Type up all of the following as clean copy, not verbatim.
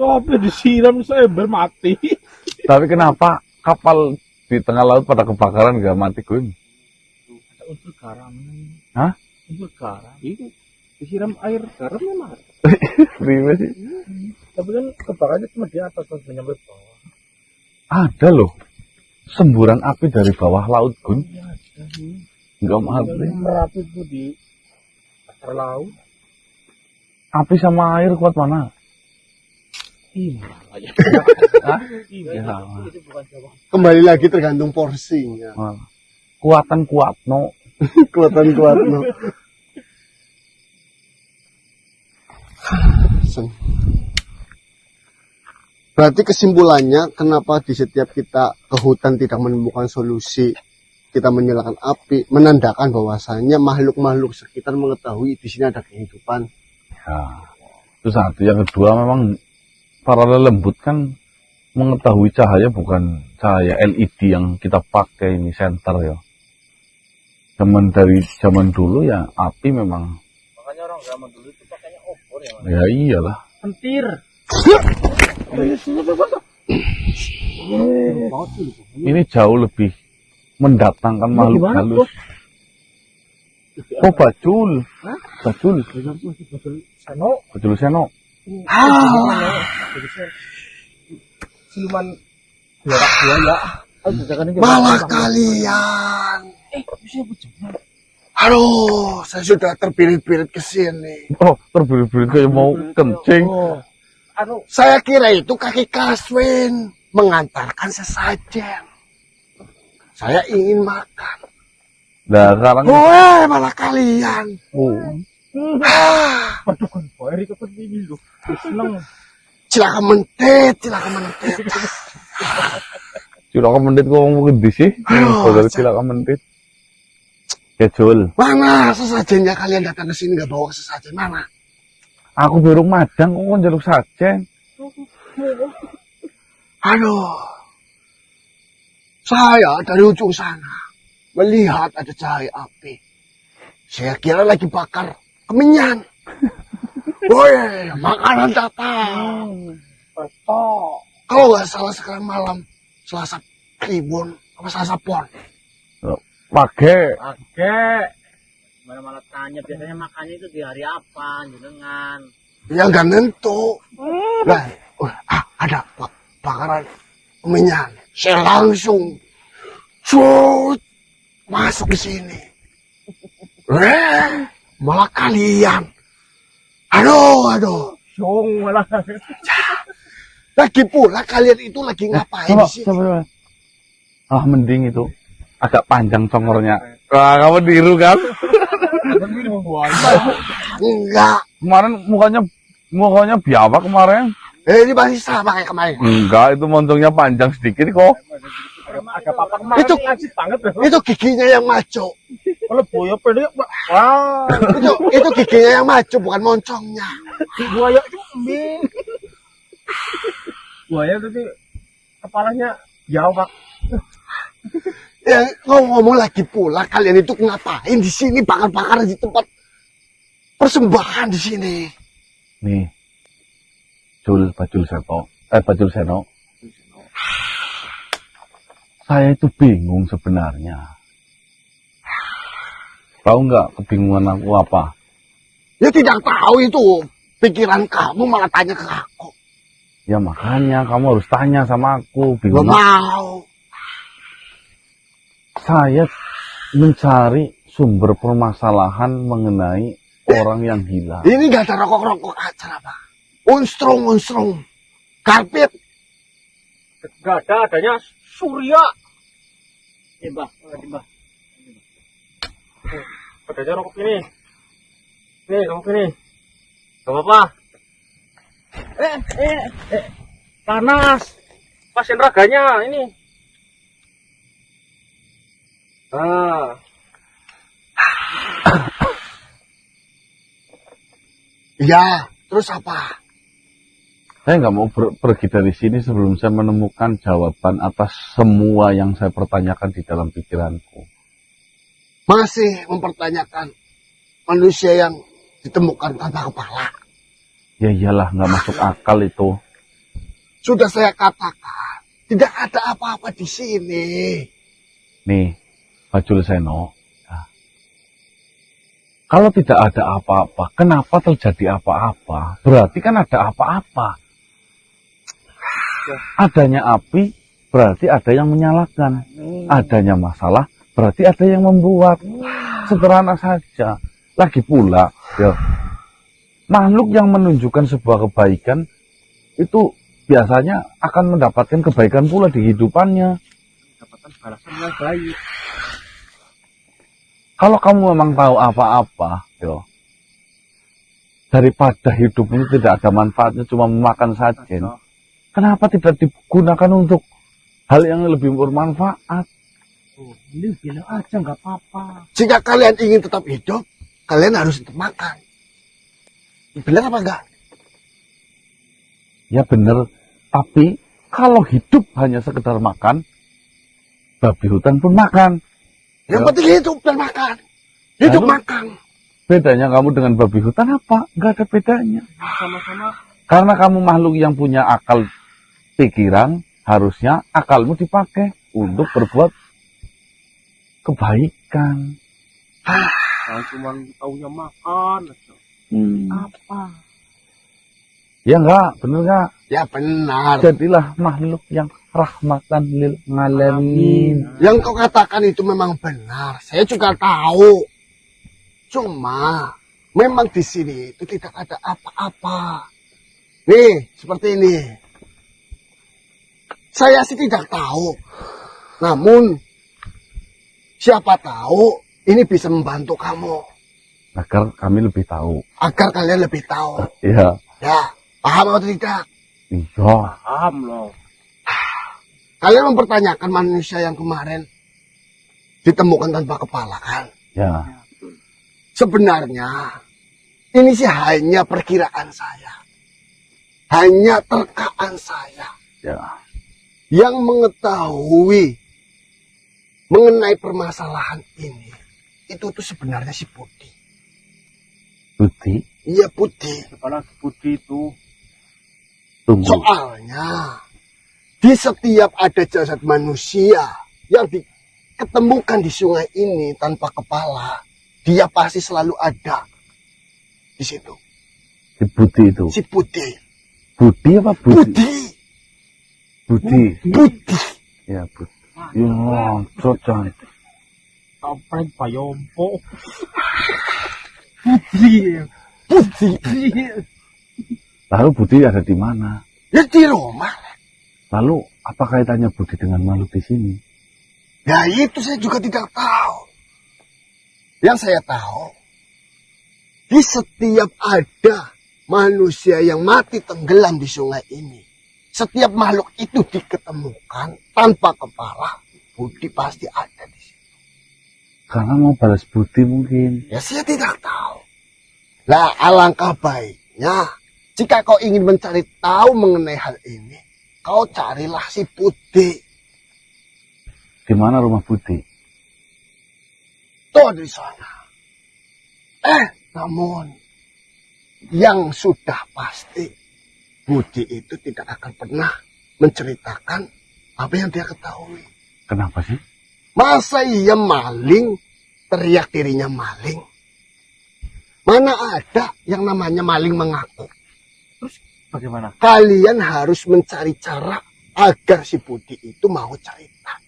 Kopi disiram seember mati. Tapi kenapa kapal di tengah laut pada kebakaran gak mati, Gun? Ada unsur garam. Hah? Unsur garam. Itu disiram air garamnya mati. Ribet sih. Tapi kan kebakarannya cuma di atas, kan nyampe bawah. Ada loh. Semburan api dari bawah laut, Gun. Iya, ada sih. Enggak mati. Merapi itu di dasar laut. Api sama air kuat mana? Himalaya. Hah? Iya, Ya, sama. itu bukan Jawa. Kembali lagi tergantung porsinya. Kuatan kuat, no. Kuat no. Berarti kesimpulannya, kenapa di setiap kita ke hutan tidak menemukan solusi, kita menyalakan api, menandakan bahwasanya makhluk-makhluk sekitar mengetahui di sini ada kehidupan. Ya. Itu satu. Yang kedua, memang para lelembut kan mengetahui cahaya bukan cahaya LED yang kita pakai ini senter ya. Dari zaman dulu ya api memang. Makanya orang zaman dulu itu pakainya obor ya, Mas. Ya iyalah. Pentir. Ini jauh lebih mendatangkan makhluk gimana, halus. Oh bacul. Bacul. Seno. Bacul seno. Siluman buaya. Malah kalian. Bisa bejana. Aduh, saya sudah terpirit-pirit ke sini. Oh terbirit-birit kayak mau kencing. Anu, Saya kira itu kaki Kaswin mengantarkan sesajen. Saya ingin makan. Nah sekarang. Woi, malah kalian. Oh. aduh kan buaya itu penting loh. Seneng. Cilaka mentit, cilaka mentit. Cilaka mentit kok ngomong gede sih. Saudara cilaka mentit. Ya Jul. Mana sesajennya kalian datang ke sini nggak bawa sesajen? Mana? Aku baru madang kok njaluk sajen. Aduh. Saya dari ujung sana melihat ada cahaya api. Saya kira lagi bakar kemenyan. Woi, makanan datang. Betul. Kalau nggak salah sekarang malam Selasa Kliwon apa Selasa Pon. Pakai. Oke. Mana-mana tanya biasanya makannya itu di hari apa, jenengan? Ya nggak nentu. Lah, ada bakaran kemenyan. Saya langsung masuk ke sini. Malah kalian. Aduh. Syong malah. Lagi pula kalian itu lagi ngapain di sini? Coba. Ah mending itu agak panjang congornya. Wah kamu tiru kan? Enggak. Kemarin mukanya biawak kemarin. Ini masih sama kayak kemarin. Enggak, itu moncongnya panjang sedikit kok. Agak papak kemarin. Itu giginya yang maco. Kalau buaya pede, wah. Itu giginya yang maco, bukan moncongnya. Buaya itu kembing. Buaya tapi kepalanya jawab. Ya, ngomong lagi pula, kalian itu ngapain di sini bakar-bakar di tempat persembahan di sini? Nih, Bacul Seno. Saya itu bingung sebenarnya. Tahu nggak kebingungan aku apa? Ya tidak tahu itu. Pikiran kamu malah tanya ke aku. Ya makanya kamu harus tanya sama aku. Gak Bingung. mau. Saya mencari sumber permasalahan mengenai orang yang gila. Ini gak ada rokok-rokok acara, Pak. Unstrung. Karpet. Gak ada, adanya Surya. Ini Mbah. Adanya rokok ini. Nih, rokok ini. Gak apa-apa. Panas. Pasien raganya ini. Ya, terus apa? Saya nggak mau pergi dari sini sebelum saya menemukan jawaban atas semua yang saya pertanyakan di dalam pikiranku. Masih mempertanyakan manusia yang ditemukan tanpa kepala. Ya iyalah, nggak masuk akal itu. Sudah saya katakan, tidak ada apa-apa di sini. Nih, Pak Julseno. Nah, kalau tidak ada apa-apa, kenapa terjadi apa-apa? Berarti kan ada apa-apa. Adanya api, berarti ada yang menyalakan. Adanya masalah, berarti ada yang membuat. Sederhana saja. Lagi pula, ya, makhluk yang menunjukkan sebuah kebaikan, itu biasanya akan mendapatkan kebaikan pula di hidupannya. Dapatkan balasan yang baik. Kalau kamu memang tahu apa-apa, yo, daripada hidup ini tidak ada manfaatnya, cuma memakan sajen, kenapa tidak digunakan untuk hal yang lebih bermanfaat? Oh, ini bilang aja nggak apa-apa. Jika kalian ingin tetap hidup, kalian harus tetap makan. Benar apa enggak? Ya benar, tapi kalau hidup hanya sekedar makan, babi hutan pun makan. Yang Ya. penting hidup dan makan. Hidup Lalu? makan. Bedanya kamu dengan babi hutan apa? Nggak ada bedanya. Sama-sama. Karena kamu makhluk yang punya akal pikiran, harusnya akalmu dipakai untuk berbuat kebaikan. Kalau cuma taunya makan aja. Apa? Ya enggak, bener enggak? Ya benar. Jadilah makhluk yang rahmatan lil alamin. Yang kau katakan itu memang benar. Saya juga tahu. Cuma memang di sini itu tidak ada apa-apa. Nih, seperti ini. Saya sih tidak tahu. Namun siapa tahu ini bisa membantu kamu Agar kami lebih tahu. agar kalian lebih tahu. Ya, Ya, paham atau tidak? iya. Paham loh. Kalian mempertanyakan manusia yang kemarin ditemukan tanpa kepala kan? Ya, Sebenarnya ini sih hanya perkiraan saya. Hanya terkaan saya ya. yang mengetahui mengenai permasalahan ini. Itu tuh sebenarnya si Budi. Budi, Iya Budi. Kepala Budi itu. tunggu. Soalnya di setiap ada jasad manusia yang diketemukan di sungai ini tanpa kepala, dia pasti selalu ada di situ. Si Budi itu. Si Budi. Budi apa Budi? Budi. Budi. Budi. Ya, Budi. Ya, cocan. Sampai Bayompo. Budi. Budi. Lalu Budi ada di mana? Ya di rumah. Lalu apa kaitannya Budi dengan makhluk di sini? Ya itu saya juga tidak tahu. Yang saya tahu, di setiap ada manusia yang mati tenggelam di sungai ini, setiap makhluk itu diketemukan tanpa kepala, Budi pasti ada di sini. Karena mau balas budi mungkin. Ya saya tidak tahu. Nah alangkah baiknya, jika kau ingin mencari tahu mengenai hal ini, kau carilah si Budi. Di mana rumah Budi? Tuh di sana. Namun yang sudah pasti Budi itu tidak akan pernah menceritakan apa yang dia ketahui. Kenapa sih? Masa iya maling teriak dirinya maling? Mana ada yang namanya maling mengaku? Bagaimana? Kalian harus mencari cara agar si Budi itu mau cerita.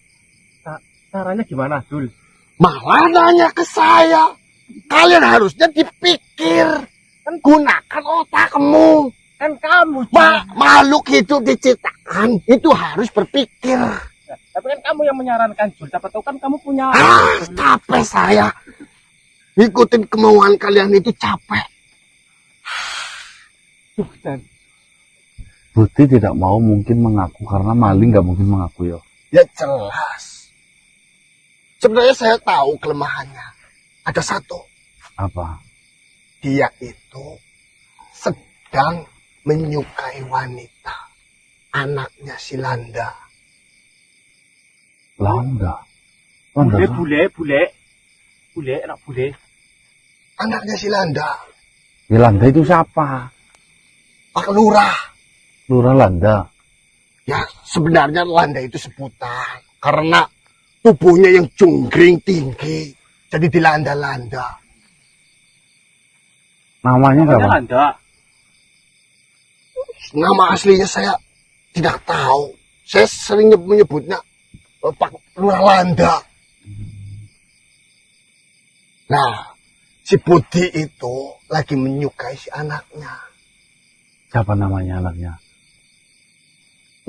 Caranya gimana, Dul? Malah nanya ke saya. Kalian harusnya dipikir. Kan gunakan otakmu. Kan kamu. Makhluk hidup diciptakan itu harus berpikir. Tapi kan kamu yang menyarankan, Jul. Siapa tahu kan kamu punya. Capek saya. Ikutin kemauan kalian itu capek. Budi tidak mau mungkin mengaku karena maling nggak mungkin mengaku ya. Ya jelas. Sebenarnya saya tahu kelemahannya. Ada satu. Apa? Dia itu sedang menyukai wanita. Anaknya si Landa. Landa. Landa. Bule, anak bule. Anaknya si Landa. Ya Landa itu siapa? Pak Lurah. Lurah Landa. Ya, sebenarnya landa itu sebutan. Karena tubuhnya yang cungkring tinggi. Jadi dilanda-landa. Namanya Namanya apa? Landa. Nama aslinya saya tidak tahu. Saya sering menyebutnya Pak Lurah Landa. Nah, si Budi itu lagi menyukai si anaknya. Siapa namanya anaknya?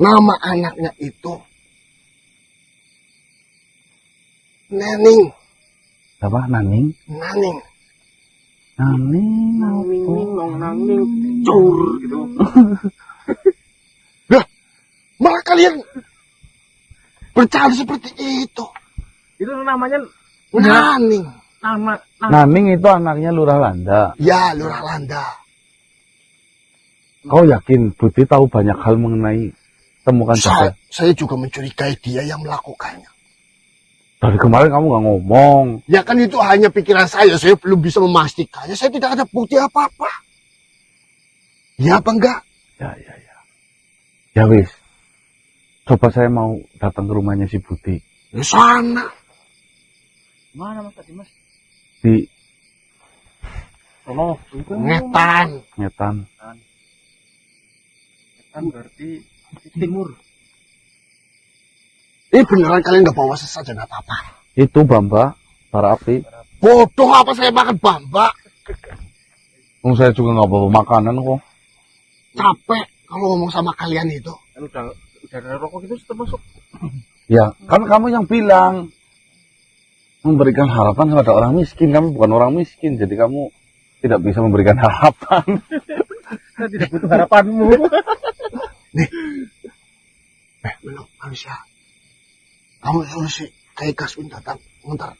Nama anaknya itu Nening. Siapa? Naning? Naning. Naning. Nangning, cur gitu. Malah kalian bercanda seperti itu. Itu namanya Naning. nama Naning itu anaknya Lurah Landa. Ya, Lurah Landa. Kau yakin Budi tahu banyak hal mengenai temukan Jaka? Saya juga mencurigai dia yang melakukannya. Dari kemarin kamu nggak ngomong. Ya kan itu hanya pikiran saya belum bisa memastikannya. Saya tidak ada bukti apa-apa. Ya apa enggak? Ya. Ya wis. Coba saya mau datang ke rumahnya si Budi. Di sana. mana Mas tadi Mas? Di Sono, Ngetan. Ngetan. kan berarti timur. Beneran kalian nggak bawa sesajen apa-apa? Itu Bamba, bara api. Bodoh apa saya makan bamba? Saya juga nggak bawa makanan kok. Capek kalau ngomong sama kalian itu. Kan udah ada rokok itu termasuk. Ya, kan kamu yang bilang memberikan harapan kepada orang miskin. Kamu bukan orang miskin, jadi kamu tidak bisa memberikan harapan. Saya tidak butuh harapanmu. Belum manusia. Kamu sih kayak Kaswin datang ntar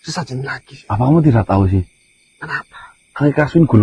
sesajen lagi. Apa kamu tidak tahu sih? Kenapa? Kayak Kaswin gulung